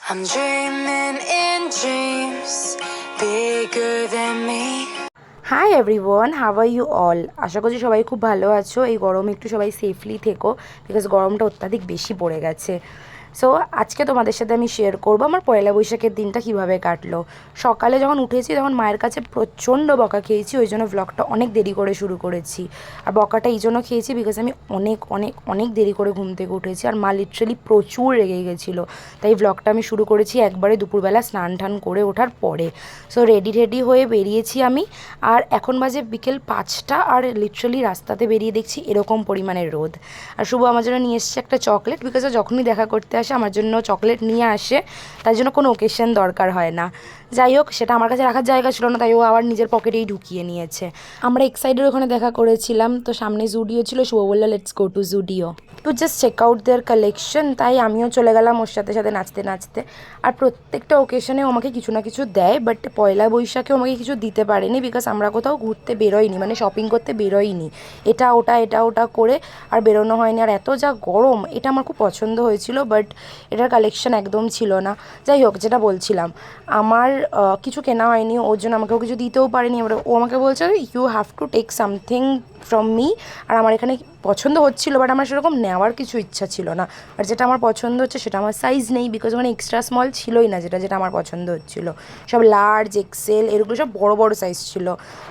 I'm dreaming in dreams bigger than me. Hi everyone, how are you all? আশা করছি সবাই খুব ভালো আছো। এই গরমে একটু সবাই সেফলি থেকো, বিকজ গরমটা অত্যাধিক বেশি পড়ে গেছে। সো আজকে তোমাদের সাথে আমি শেয়ার করবো আমার পয়লা বৈশাখের দিনটা কীভাবে কাটলো। সকালে যখন উঠেছি তখন মায়ের কাছে প্রচণ্ড বকা খেয়েছি, ওই জন্য ব্লগটা অনেক দেরি করে শুরু করেছি। আর বকাটা এই জন্য খেয়েছি বিকজ আমি অনেক অনেক অনেক দেরি করে ঘুম থেকে উঠেছি, আর মা লিটারালি প্রচুর রেগে গেছিলো। তাই ব্লগটা আমি শুরু করেছি একবারে দুপুরবেলা স্নান টান করে ওঠার পরে। সো রেডি হয়ে বেরিয়েছি আমি, আর এখন বাজে বিকেল 5টা, আর লিটারালি রাস্তাতে বেরিয়ে দেখছি এরকম পরিমাণের রোদ। আর শুভ আমার জন্য নিয়ে এসছে একটা চকলেট, বিকজ যখনই দেখা করতে আসে আমার জন্য চকলেট নিয়ে আসে, তার জন্য কোনো ওকেশন দরকার হয় না। যাই হোক, সেটা আমার কাছে রাখার জায়গা ছিল না, তাই ও আবার নিজের পকেটেই ঢুকিয়ে নিয়েছে। আমরা এক্সাইডের ওখানে দেখা করেছিলাম, তো সামনে জুডিও ছিল। শুভ বললো let's go to Zudio to just check out their collection. তাই আমিও চলে গেলাম ওর সাথে সাথে নাচতে নাচতে। আর প্রত্যেকটা ওকেশনেও আমাকে কিছু না কিছু দেয়, বাট পয়লা বৈশাখেও আমাকে কিছু দিতে পারেনি, বিকজ আমরা কোথাও ঘুরতে বেরোইনি, মানে শপিং করতে বেরোইনি। এটা ওটা করে আর বেরোনো হয়নি। আর এত যা গরম, এটা আমার খুব পছন্দ হয়েছিল, বাট এটার কালেকশন একদম ছিল না। যাই হোক, যেটা বলছিলাম, আমার কিছু কেনা হয়নি, ওর জন্য আমাকেও কিছু দিতেও পারেনি। এবার ও আমাকে বলছে you have to take something from me. আর আমার এখানে পছন্দ হচ্ছিলো, বাট আমার সেরকম নেওয়ার কিছু ইচ্ছা ছিল না। আর যেটা আমার পছন্দ হচ্ছে সেটা আমার সাইজ নেই, বিকজ ওখানে এক্সট্রা স্মল ছিলোই না। যেটা আমার পছন্দ হচ্ছিলো সব লার্জ, এক্সেল, এগুলো সব বড় বড় সাইজ ছিল,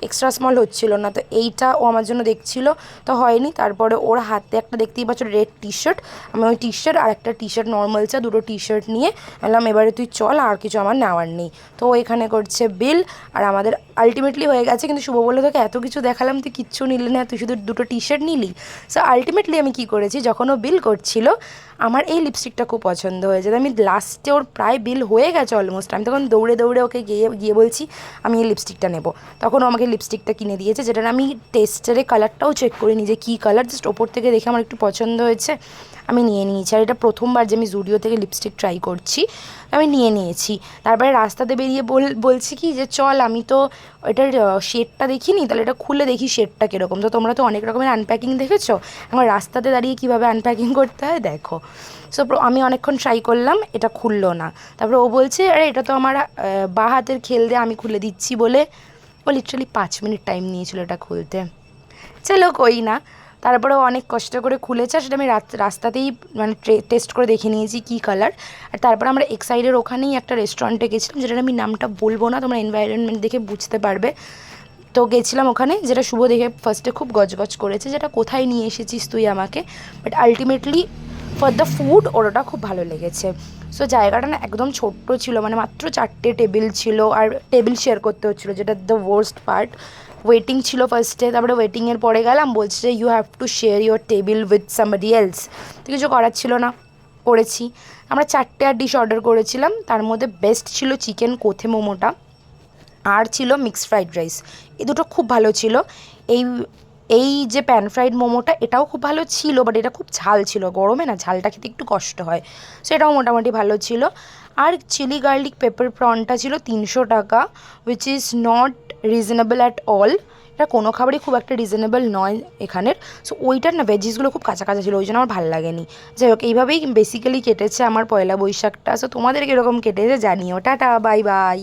এক্সট্রা স্মল হচ্ছিলো না। তো এইটা ও আমার জন্য দেখছিল, তো হয়নি। তারপরে ওর হাতে একটা দেখতেই পাচ্ছ রেড টি শার্ট, আমি ওই টি শার্ট আর একটা টি শার্ট নর্মাল দুটো টি শার্ট নিয়ে বললাম এবারে তুই চল, আর কিছু আমার নেওয়ার নেই। তো ও এখানে করছে বিল, আর আমাদের আলটিমেটলি হয়ে গেছে। কিন্তু শুভ বললো তোকে এত কিছু দেখালাম, তুই কিচ্ছু নিলি না, তুই শুধু দুটো টি শার্ট নিলি। সো আলটিমেটলি আমি কী করেছি, যখন ও বিল করছিল আমার এই লিপস্টিকটা খুব পছন্দ হয়েছে। আমি লাস্টে ওর প্রায় বিল হয়ে গেছে অলমোস্ট, আমি তখন দৌড়ে ওকে গিয়ে বলছি আমি এই লিপস্টিকটা নেবো। তখন ও আমাকে লিপস্টিকটা কিনে দিয়েছে, যেটা আমি টেস্টারে কালারটাও চেক করিনি যে কী কালার, জাস্ট ওপর থেকে দেখে আমার একটু পছন্দ হয়েছে, আমি নিয়ে নিয়েছি। আর এটা প্রথমবার যে আমি জুডিও থেকে লিপস্টিক ট্রাই করছি, আমি নিয়ে নিয়েছি। তারপরে রাস্তাতে বেরিয়ে বলছি কি যে চল, আমি তো এটার শেডটা দেখিনি, তাহলে এটা খুলে দেখি শেডটা কীরকম। তো তোমরা তো অনেক রকমের আনপ্যাকিং দেখেছো, আমার রাস্তাতে দাঁড়িয়ে কীভাবে আনপ্যাকিং করতে হয় দেখো। সো আমি অনেকক্ষণ ট্রাই করলাম, এটা খুললো না। তারপরে ও বলছে আরে এটা তো আমার বাঁ হাতের খেল দিয়ে আমি খুলে দিচ্ছি বলে। ও লিটারালি 5 মিনিট টাইম নিয়েছিল এটা খুলতে। চলো কই না, তারপরেও অনেক কষ্ট করে খুলেছে। সেটা আমি রাস্তাতেই মানে টেস্ট করে দেখে নিয়েছি কী কালার। আর তারপর আমরা এক্সাইডের ওখানেই একটা রেস্টুরেন্টে গেছিলাম, যেটার আমি নামটা বলবো না, তোমরা এনভায়রনমেন্ট দেখে বুঝতে পারবে। তো গেছিলাম ওখানে, যেটা শুভ দেখে ফার্স্টে খুব গজগজ করেছে, যেটা কোথায় নিয়ে এসেছিস তুই আমাকে। But ultimately for the food ওটা খুব ভালো লেগেছে। সো জায়গাটা না একদম ছোট্ট ছিল, মানে মাত্র 4টে টেবিল ছিল, আর টেবিল শেয়ার করতে হচ্ছিলো, যেটা দ্য ওয়ার্স্ট পার্ট। ওয়েটিং ছিল ফার্স্টে, তারপরে ওয়েটিংয়ের পরে গেলাম, বলছে যে you have to share your table with somebody else. তো কিছু করার ছিল না, করেছি। আমরা 4টে ডিশ অর্ডার করেছিলাম, তার মধ্যে বেস্ট ছিল চিকেন কোথে মোমোটা, আর ছিল মিক্সড ফ্রাইড রাইস। এই দুটো খুব ভালো ছিল। এই এই যে প্যান ফ্রাইড মোমোটা, এটাও খুব ভালো ছিল, বাট এটা খুব ঝাল ছিল, গরমে না ঝালটা খেতে একটু কষ্ট হয়। সেটাও মোটামুটি ভালো ছিল। আর চিলি গার্লিক পেপার প্রনটা ছিল 300 টাকা, which is not reasonable at all. এটা কোনো খাবারই খুব একটা রিজনেবল নয় এখানের। সো ওইটার না ভেজিসগুলো খুব কাঁচা কাঁচা ছিল, ওই জন্য আমার ভালো লাগেনি। যাই হোক, এইভাবেই বেসিক্যালি কেটেছে আমার পয়লা বৈশাখটা। সো তোমাদের কীরকম কেটেছে জানিও। Tata, bye bye.